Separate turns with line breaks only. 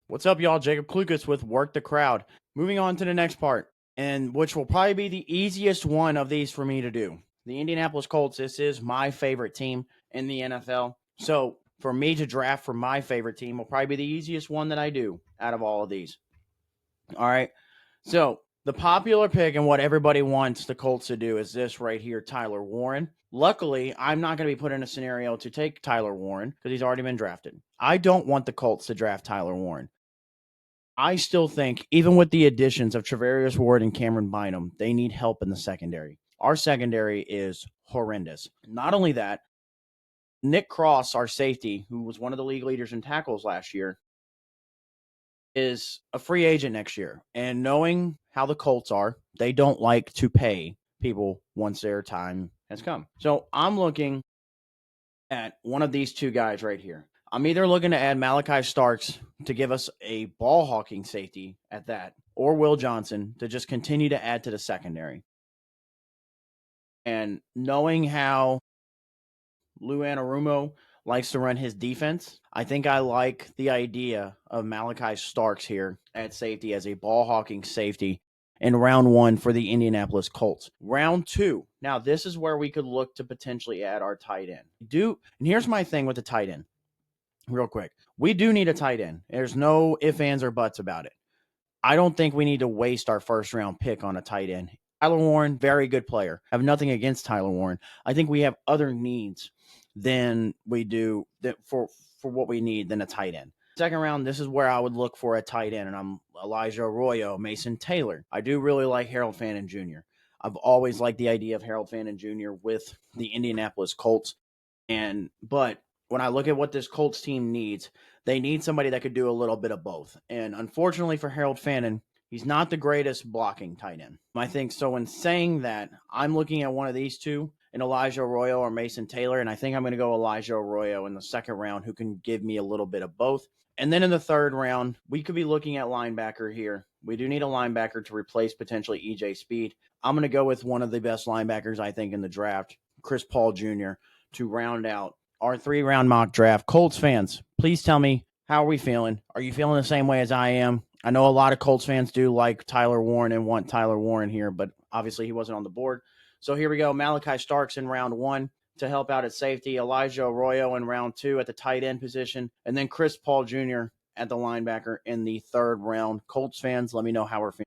What's up, y'all? Jacob Klukas with Work the Crowd. Moving on to the next part, and which will probably be the easiest one of these for me to do. The Indianapolis Colts, this is my favorite team in the NFL. So for me to draft for my favorite team will probably be the easiest one that I do out of all of these. All right. So the popular pick and what everybody wants the Colts to do is this right here, Tyler Warren. Luckily, I'm not going to be put in a scenario to take Tyler Warren because he's already been drafted. I don't want the Colts to draft Tyler Warren. I still think, even with the additions of Travarius Ward and Cameron Bynum, they need help in the secondary. Our secondary is horrendous. Not only that, Nick Cross, our safety, who was one of the league leaders in tackles last year, is a free agent next year. And knowing how the Colts are, they don't like to pay people once their time has come. So I'm looking at one of these two guys right here. I'm either looking to add Malachi Starks to give us a ball hawking safety at that, or Will Johnson to just continue to add to the secondary. And knowing how Lou Anarumo likes to run his defense, I think I like the idea of Malachi Starks here at safety as a ball hawking safety in round one for the Indianapolis Colts. Round two. Now, this is where we could look to potentially add our tight end. And here's my thing with the tight end. Real quick. We do need a tight end. There's no ifs, ands, or buts about it. I don't think we need to waste our first round pick on a tight end. Tyler Warren, very good player. I have nothing against Tyler Warren. I think we have other needs than we do for what we need than a tight end. Second round, this is where I would look for a tight end, and I'm Elijah Arroyo, Mason Taylor. I do really like Harold Fannin Jr. I've always liked the idea of Harold Fannin Jr. with the Indianapolis Colts, but when I look at what this Colts team needs, they need somebody that could do a little bit of both. And unfortunately for Harold Fannin, he's not the greatest blocking tight end. I think so. In saying that, I'm looking at one of these two, an Elijah Arroyo or Mason Taylor, and I think I'm going to go Elijah Arroyo in the second round, who can give me a little bit of both. And then in the third round, we could be looking at linebacker here. We do need a linebacker to replace potentially EJ Speed. I'm going to go with one of the best linebackers, I think, in the draft, Chris Paul Jr., to round out our 3-round mock draft. Colts fans, please tell me, how are we feeling? Are you feeling the same way as I am? I know a lot of Colts fans do like Tyler Warren and want Tyler Warren here, but obviously he wasn't on the board. So here we go. Malachi Starks in round one to help out at safety. Elijah Arroyo in round two at the tight end position. And then Chris Paul Jr. at the linebacker in the third round. Colts fans, let me know how we're feeling.